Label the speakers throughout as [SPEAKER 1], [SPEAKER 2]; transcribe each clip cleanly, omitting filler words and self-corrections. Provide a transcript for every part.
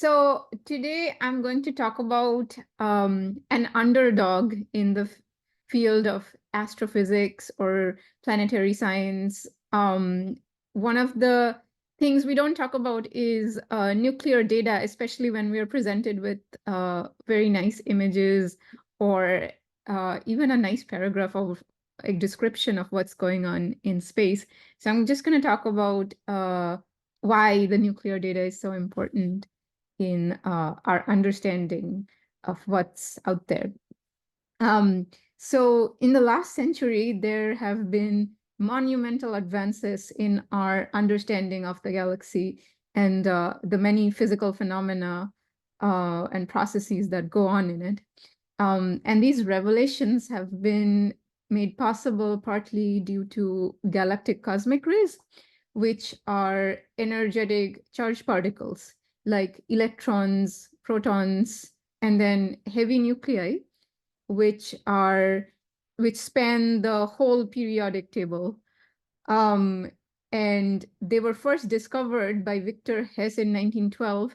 [SPEAKER 1] So today I'm going to talk about an underdog in the field of astrophysics or planetary science. One of the things we don't talk about is nuclear data, especially when we are presented with very nice images or even a nice paragraph of a description of what's going on in space. So I'm just going to talk about why the nuclear data is so important in our understanding of what's out there. So in the last century, there have been monumental advances in our understanding of the galaxy and the many physical phenomena and processes that go on in it. And these revelations have been made possible partly due to galactic cosmic rays, which are energetic charged particles like electrons, protons, and then heavy nuclei, which span the whole periodic table. And they were first discovered by Victor Hess in 1912.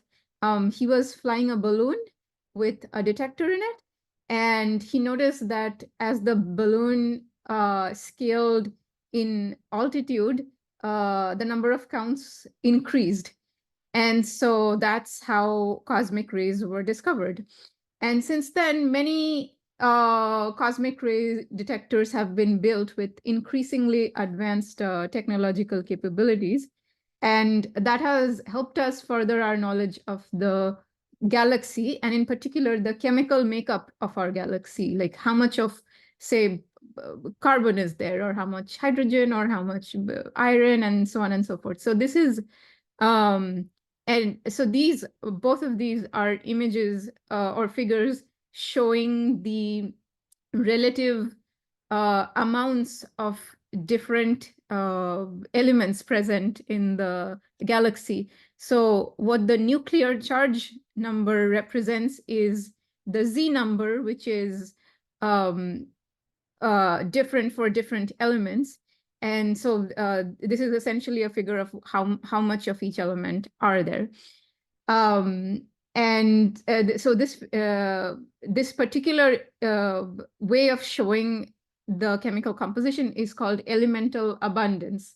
[SPEAKER 1] He was flying a balloon with a detector in it, and he noticed that as the balloon scaled in altitude, the number of counts increased. And so that's how cosmic rays were discovered. And since then, many cosmic ray detectors have been built with increasingly advanced technological capabilities. And that has helped us further our knowledge of the galaxy, and in particular, the chemical makeup of our galaxy, like how much of, say, carbon is there, or how much hydrogen, or how much iron, and so on and so forth. So this is and so both of these are images or figures showing the relative amounts of different elements present in the galaxy. So what the nuclear charge number represents is the Z number, which is different for different elements. And so this is essentially a figure of how much of each element are there. And so this particular way of showing the chemical composition is called elemental abundance.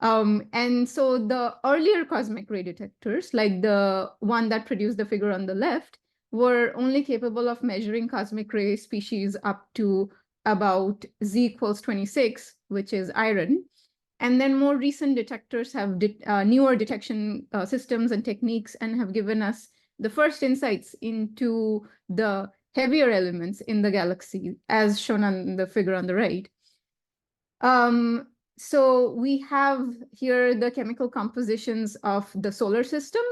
[SPEAKER 1] And so the earlier cosmic ray detectors, like the one that produced the figure on the left, were only capable of measuring cosmic ray species up to about Z equals 26, which is iron. And then more recent detectors have newer detection systems and techniques, and have given us the first insights into the heavier elements in the galaxy, as shown on the figure on the right. So we have here the chemical compositions of the solar system,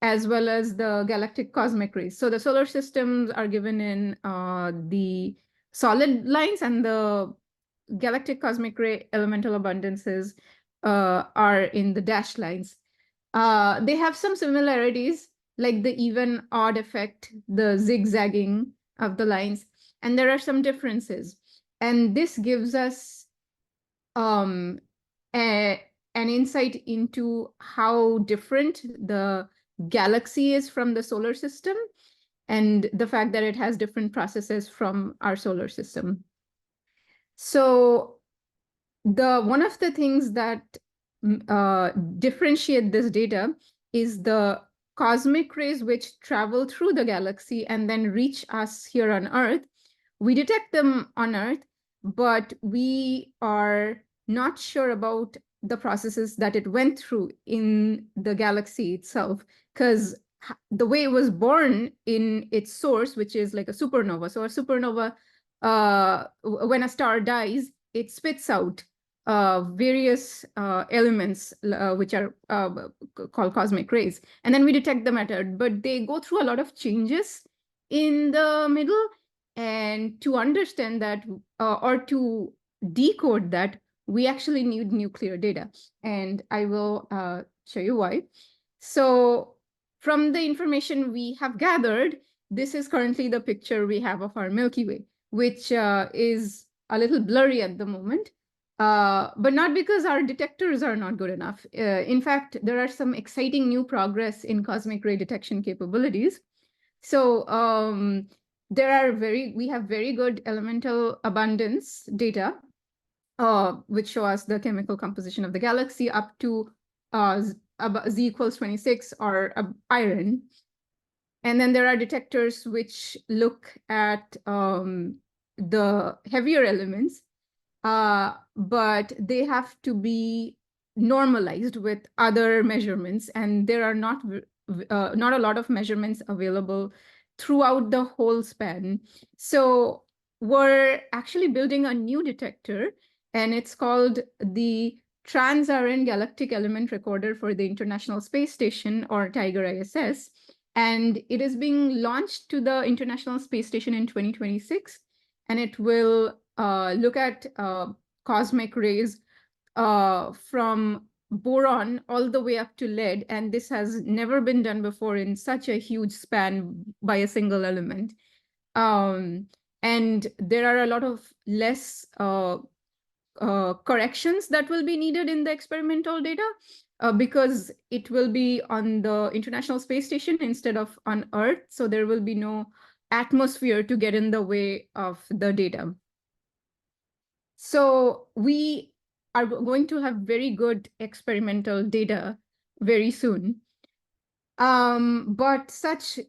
[SPEAKER 1] as well as the galactic cosmic rays. So the solar systems are given in the solid lines, and the galactic cosmic ray elemental abundances are in the dashed lines. They have some similarities, like the even odd effect, the zigzagging of the lines, and there are some differences. And this gives us an insight into how different the galaxy is from the solar system, and the fact that it has different processes from our solar system. So one of the things that differentiate this data is the cosmic rays which travel through the galaxy and then reach us here on Earth. We detect them on Earth, but we are not sure about the processes that it went through in the galaxy itself, because the way it was born in its source, which is like a supernova. So a supernova, when a star dies, it spits out various elements which are called cosmic rays. And then we detect them at Earth, but they go through a lot of changes in the middle. And to understand that or to decode that, we actually need nuclear data. And I will show you why. So from the information we have gathered, this is currently the picture we have of our Milky Way, which is a little blurry at the moment. but not because our detectors are not good enough. In fact, there are some exciting new progress in cosmic ray detection capabilities. So we have very good elemental abundance data, which show us the chemical composition of the galaxy up to Z equals 26 or iron. And then there are detectors which look at the heavier elements, but they have to be normalized with other measurements, and there are not a lot of measurements available throughout the whole span. So we're actually building a new detector, and it's called the Trans-Iron Galactic Element Recorder for the International Space Station, or Tiger ISS. And it is being launched to the International Space Station in 2026. And it will look at cosmic rays from boron all the way up to lead. And this has never been done before in such a huge span by a single element. And there are a lot of less corrections that will be needed in the experimental data because it will be on the International Space Station instead of on Earth. So there will be no atmosphere to get in the way of the data. So we are going to have very good experimental data very soon. But such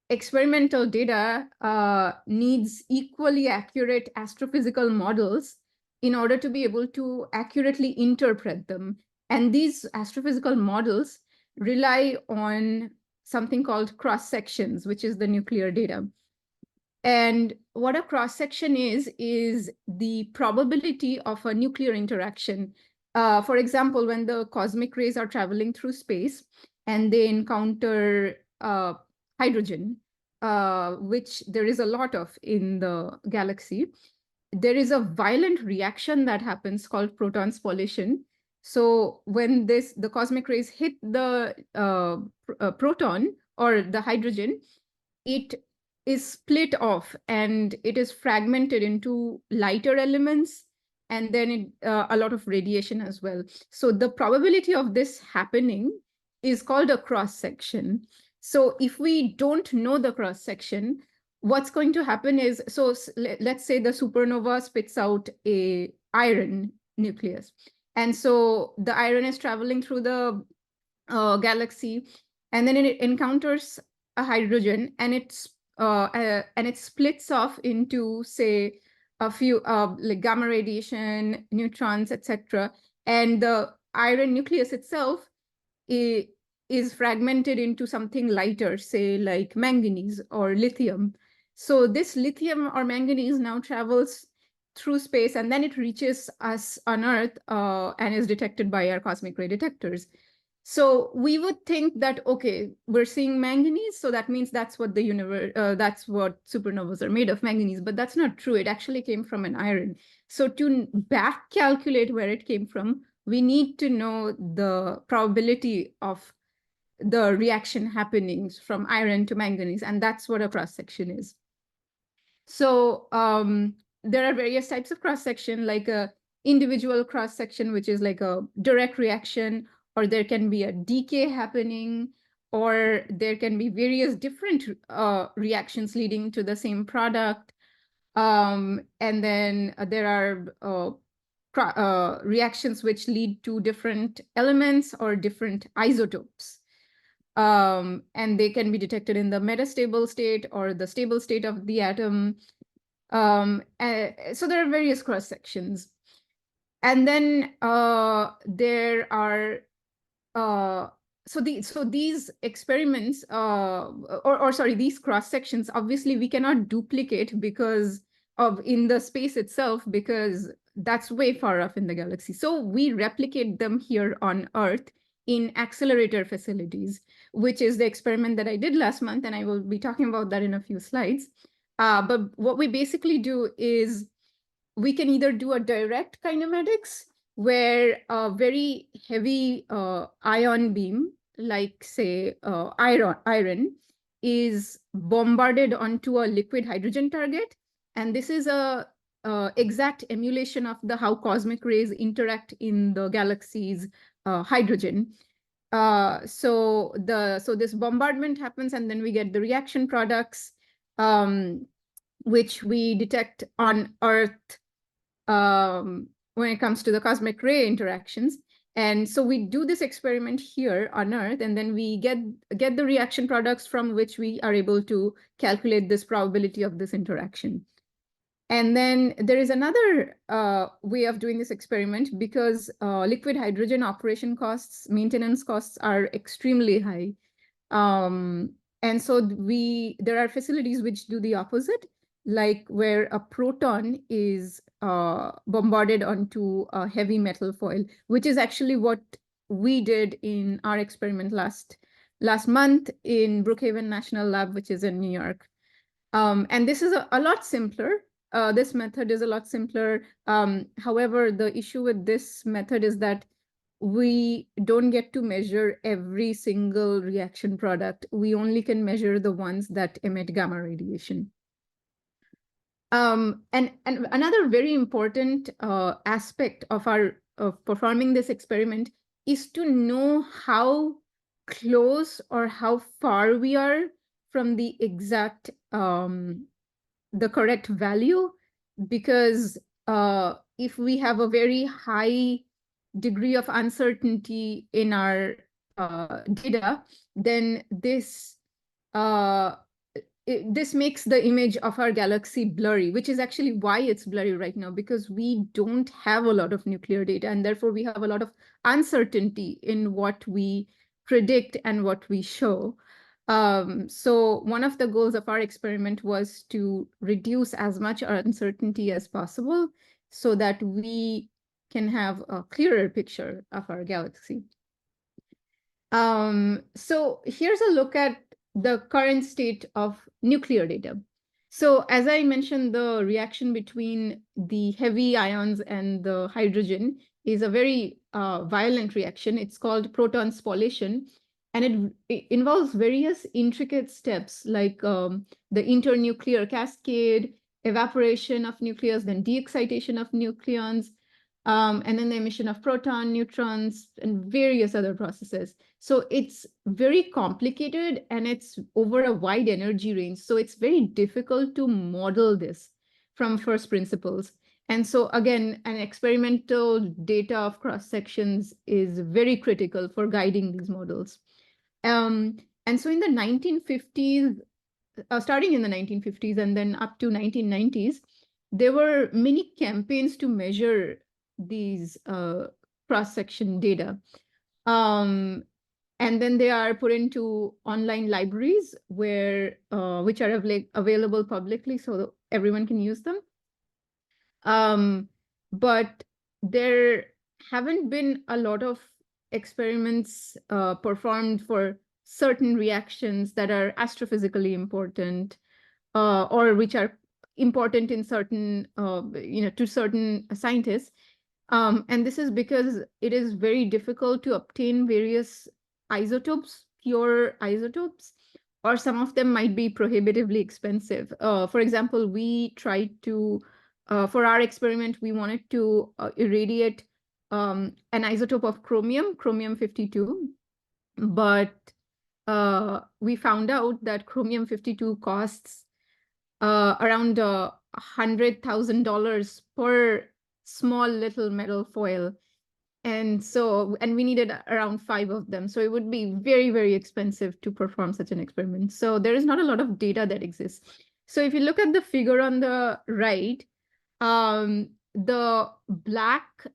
[SPEAKER 1] experimental data needs equally accurate astrophysical models in order to be able to accurately interpret them. And these astrophysical models rely on something called cross-sections, which is the nuclear data. And what a cross-section is the probability of a nuclear interaction. For example, when the cosmic rays are traveling through space and they encounter hydrogen, which there is a lot of in the galaxy, there is a violent reaction that happens called proton spallation. So when the cosmic rays hit the proton or the hydrogen, it is split off and it is fragmented into lighter elements, and then a lot of radiation as well. So the probability of this happening is called a cross-section. So if we don't know the cross-section, what's going to happen is, so let's say the supernova spits out a iron nucleus. And so the iron is traveling through the galaxy, and then it encounters a hydrogen, and it splits off into, say, a few like gamma radiation, neutrons, etc. And the iron nucleus itself is fragmented into something lighter, say like manganese or lithium. So this lithium or manganese now travels through space, and then it reaches us on Earth and is detected by our cosmic ray detectors. So we would think that, okay, we're seeing manganese, so that means that's what the universe, that's what supernovas are made of, manganese. But that's not true. It actually came from an iron. So to back calculate where it came from, we need to know the probability of the reaction happenings from iron to manganese, and that's what a cross-section is. So there are various types of cross-section, like a individual cross-section, which is like a direct reaction, or there can be a decay happening, or there can be various different reactions leading to the same product. And then there are reactions which lead to different elements or different isotopes. And they can be detected in the metastable state or the stable state of the atom. So there are various cross-sections. And then there are so these experiments these cross sections, obviously we cannot duplicate because of in the space itself, because that's way far off in the galaxy. So we replicate them here on Earth in accelerator facilities, which is the experiment that I did last month, and I will be talking about that in a few slides. But what we basically do is we can either do a direct kinematics, where a very heavy ion beam, like say iron, is bombarded onto a liquid hydrogen target. And this is a exact emulation of how cosmic rays interact in the galaxy's hydrogen. So this bombardment happens, and then we get the reaction products, which we detect on Earth when it comes to the cosmic ray interactions. And so we do this experiment here on Earth, and then we get the reaction products from which we are able to calculate this probability of this interaction. And then there is another way of doing this experiment, because liquid hydrogen operation costs, maintenance costs are extremely high. And so there are facilities which do the opposite, like where a proton is bombarded onto a heavy metal foil, which is actually what we did in our experiment last month in Brookhaven National Lab, which is in New York. And this is a lot simpler. This method is a lot simpler. However, the issue with this method is that we don't get to measure every single reaction product. We only can measure the ones that emit gamma radiation. And another very important aspect of performing this experiment is to know how close or how far we are from the exact the correct value, because if we have a very high degree of uncertainty in our data, then this makes the image of our galaxy blurry, which is actually why it's blurry right now, because we don't have a lot of nuclear data, and therefore we have a lot of uncertainty in what we predict and what we show. So one of the goals of our experiment was to reduce as much uncertainty as possible so that we can have a clearer picture of our galaxy. So here's a look at the current state of nuclear data. So as I mentioned, the reaction between the heavy ions and the hydrogen is a very violent reaction. It's called proton spallation, and it involves various intricate steps like the internuclear cascade, evaporation of nucleus, then de-excitation of nucleons, and then the emission of proton, neutrons, and various other processes. So it's very complicated, and it's over a wide energy range. So it's very difficult to model this from first principles. And so again, an experimental data of cross sections is very critical for guiding these models. And so in the 1950s, starting in the 1950s and then up to 1990s, there were many campaigns to measure these cross-section data. And then they are put into online libraries which are available publicly so everyone can use them. But there haven't been a lot of experiments performed for certain reactions that are astrophysically important, or which are important in certain, to certain scientists. And this is because it is very difficult to obtain various isotopes, pure isotopes, or some of them might be prohibitively expensive. For example, we tried to, for our experiment, we wanted to irradiate an isotope of chromium-52, but we found out that chromium-52 costs around $100,000 per small little metal foil. And we needed around 5 of them. So it would be very, very expensive to perform such an experiment. So there is not a lot of data that exists. So if you look at the figure on the right, the black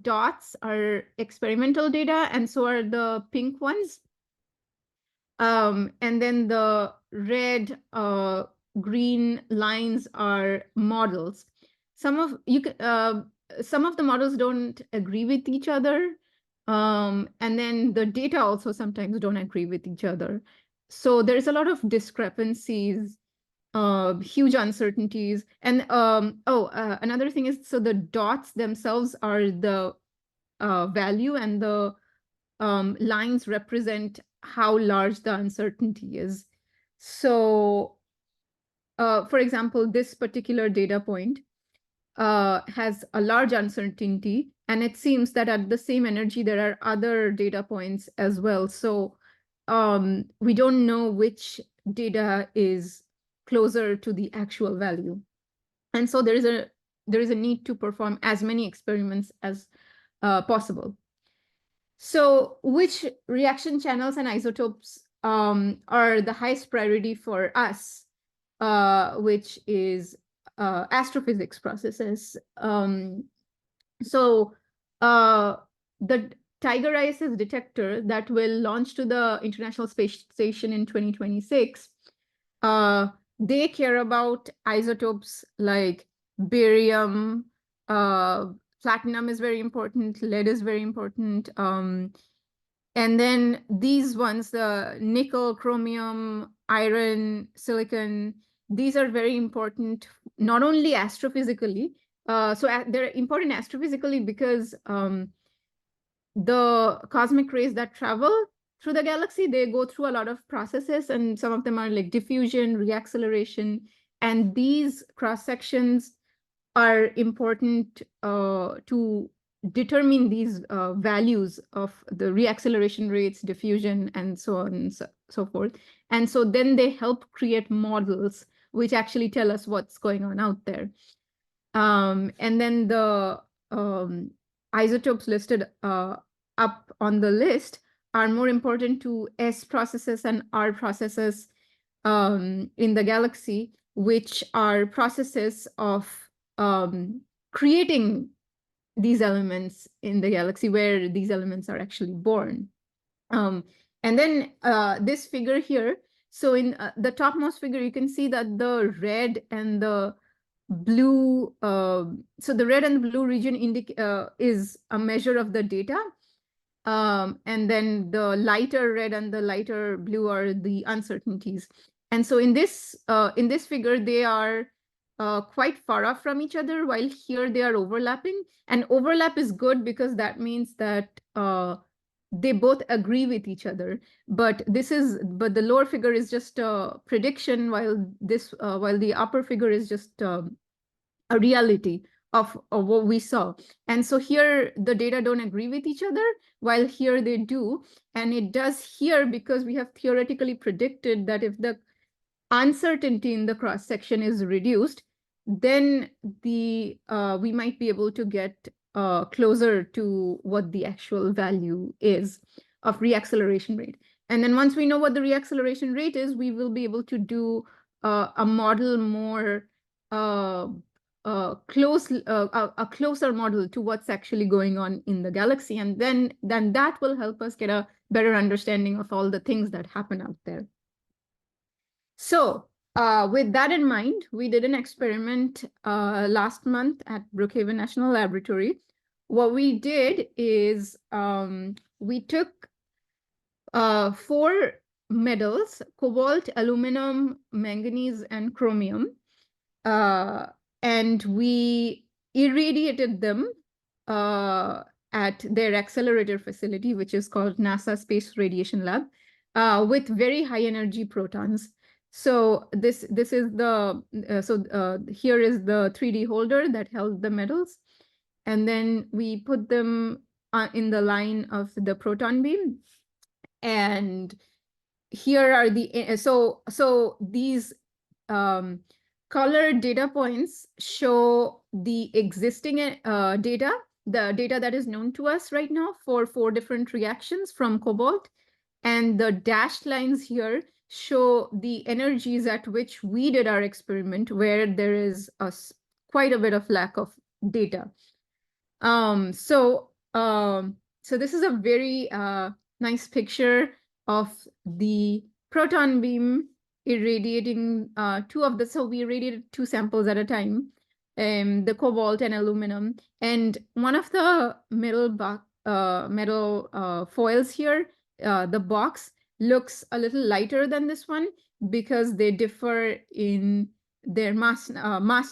[SPEAKER 1] dots are experimental data, and so are the pink ones. And then the red, green lines are models. Some of the models don't agree with each other. And then the data also sometimes don't agree with each other. So there's a lot of discrepancies, huge uncertainties. And another thing is, so the dots themselves are the value, and the lines represent how large the uncertainty is. So for example, this particular data point has a large uncertainty, and it seems that at the same energy, there are other data points as well. So we don't know which data is closer to the actual value. And so there is a need to perform as many experiments as possible. So which reaction channels and isotopes are the highest priority for us, which is astrophysics processes. So the Tiger ISS detector that will launch to the International Space Station in 2026, they care about isotopes like barium, platinum is very important, lead is very important. And then these ones, the nickel, chromium, iron, silicon, these are very important, not only astrophysically. They're important astrophysically because the cosmic rays that travel through the galaxy, they go through a lot of processes, and some of them are like diffusion, reacceleration, and these cross sections are important to determine these values of the reacceleration rates, diffusion, and so on and so forth. And so then they help create models which actually tell us what's going on out there. And then the isotopes listed up on the list are more important to S processes and R processes in the galaxy, which are processes of creating these elements in the galaxy, where these elements are actually born. And then this figure here, so in the topmost figure, you can see that the red and the blue, so the red and the blue region is a measure of the data. And then the lighter red and the lighter blue are the uncertainties. And so in this figure, they are quite far off from each other, while here they are overlapping. And overlap is good because that means that they both agree with each other. But the lower figure is just a prediction, while the upper figure is just a reality of what we saw. And so here the data don't agree with each other, while here they do. And it does here because we have theoretically predicted that if the uncertainty in the cross section is reduced, then we might be able to get closer to what the actual value is of reacceleration rate. And then once we know what the reacceleration rate is, we will be able to do a model more a closer model to what's actually going on in the galaxy. And then that will help us get a better understanding of all the things that happen out there. So with that in mind, we did an experiment last month at Brookhaven National Laboratory. What we did is we took 4 metals: cobalt, aluminum, manganese, and chromium, and we irradiated them at their accelerator facility, which is called NASA Space Radiation Lab, with very high energy protons. So this is the here is the 3D holder that held the metals, and then we put them in the line of the proton beam, and here are the so these colored data points show the existing data, the data that is known to us right now for 4 different reactions from cobalt, and the dashed lines here show the energies at which we did our experiment, where there is quite a bit of lack of data. So this is a very nice picture of the proton beam irradiating so we irradiated 2 samples at a time, the cobalt and aluminum, and one of the metal foils here, the box, looks a little lighter than this one because they differ in their mass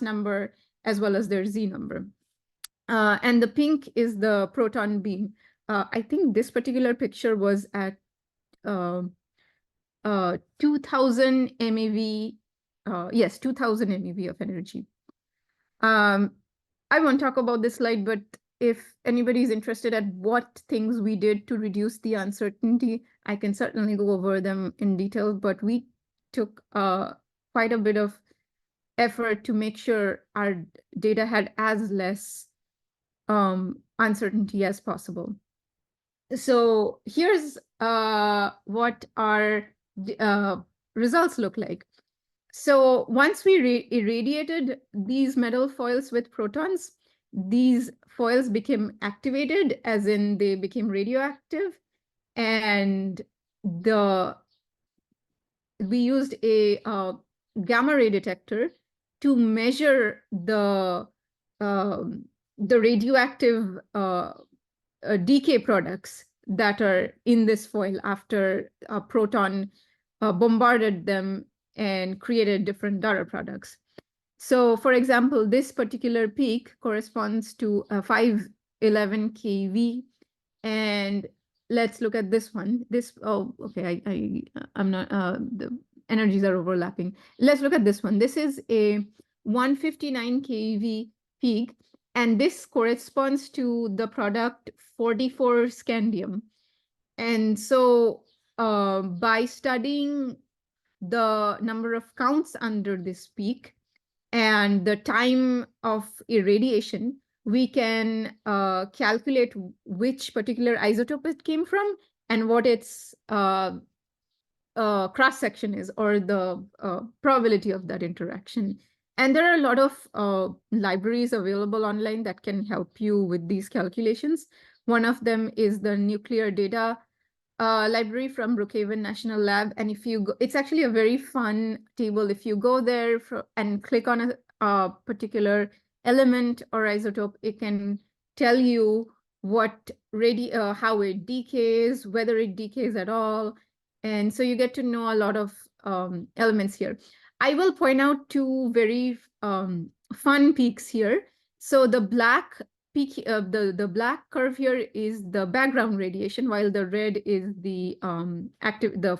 [SPEAKER 1] number as well as their Z number. And the pink is the proton beam. I think this particular picture was at 2000 MeV yes, 2000 MeV of energy. I won't talk about this slide, but if anybody is interested at what things we did to reduce the uncertainty, I can certainly go over them in detail, but we took quite a bit of effort to make sure our data had as less uncertainty as possible. So here's what our results look like. So once we irradiated these metal foils with protons, these foils became activated, as in they became radioactive, and we used a gamma ray detector to measure the radioactive decay products that are in this foil after a proton bombarded them and created different daughter products. So for example, this particular peak corresponds to a 511 keV. And let's look at this one. I'm not, the energies are overlapping. Let's look at this one. This is a 159 keV peak, and this corresponds to the product 44 scandium. And so by studying the number of counts under this peak and the time of irradiation, we can calculate which particular isotope it came from and what its cross-section is, or the probability of that interaction. And there are a lot of libraries available online that can help you with these calculations. One of them is the nuclear data library from Brookhaven National Lab. And if you go, it's actually a very fun table. If you go there and click on a particular element or isotope, it can tell you what how it decays, whether it decays at all. And so you get to know a lot of elements here. I will point out two very fun peaks here. So the black peak, the black curve here is the background radiation, while the red is the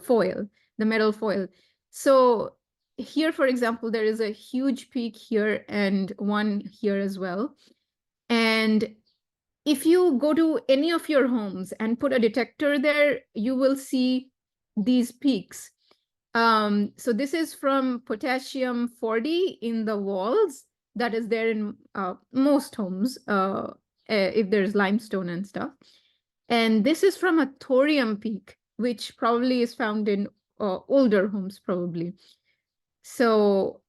[SPEAKER 1] foil, the metal foil. So here, for example, there is a huge peak here and one here as well. And if you go to any of your homes and put a detector there, you will see these peaks. So this is from potassium 40 in the walls that is there in most homes, if there's limestone and stuff. And this is from a thorium peak, which probably is found in older homes, probably. So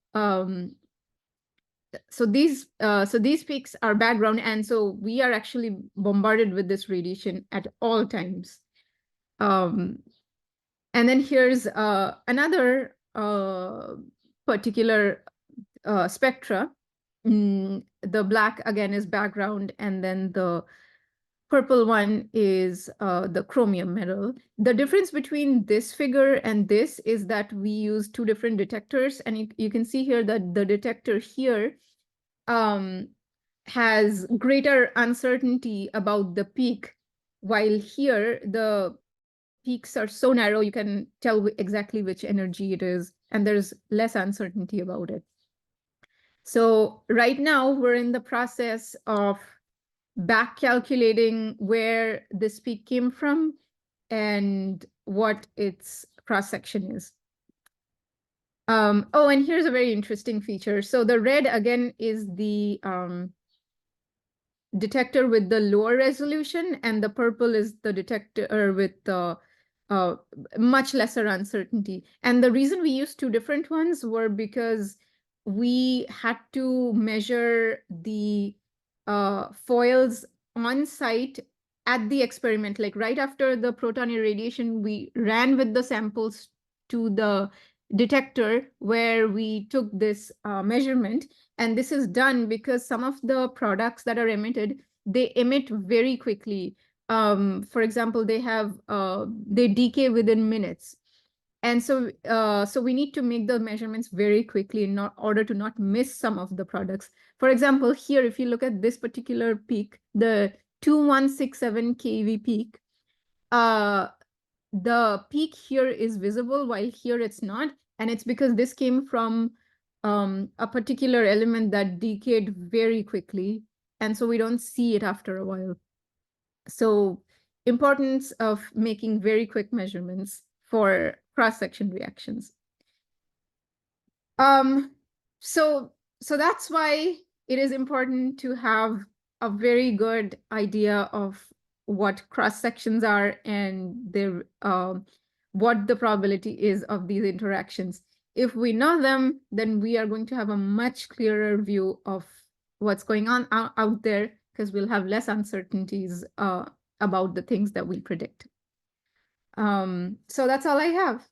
[SPEAKER 1] these peaks are background, and so we are actually bombarded with this radiation at all times. And then here's another particular spectra. The black again is background, and then the purple one is the chromium metal. The difference between this figure and this is that we use two different detectors, and you can see here that the detector here has greater uncertainty about the peak, while here the peaks are so narrow you can tell exactly which energy it is, and there's less uncertainty about it. So right now we're in the process of back calculating where this peak came from and what its cross-section is. Oh, and here's a very interesting feature. So the red again is the detector with the lower resolution, and the purple is the detector with the much lesser uncertainty. And the reason we used two different ones were because we had to measure the foils on site at the experiment. Like right after the proton irradiation, we ran with the samples to the detector where we took this measurement. And this is done because some of the products that are emitted, they emit very quickly. For example, they decay within minutes. And so we need to make the measurements very quickly in order to not miss some of the products. For example, here, if you look at this particular peak, the 2167 keV peak, the peak here is visible while here it's not. And it's because this came from a particular element that decayed very quickly, and so we don't see it after a while. So importance of making very quick measurements for cross-section reactions. So that's why it is important to have a very good idea of what cross sections are and their what the probability is of these interactions. If we know them, then we are going to have a much clearer view of what's going on out there, because we'll have less uncertainties about the things that we predict. So that's all I have.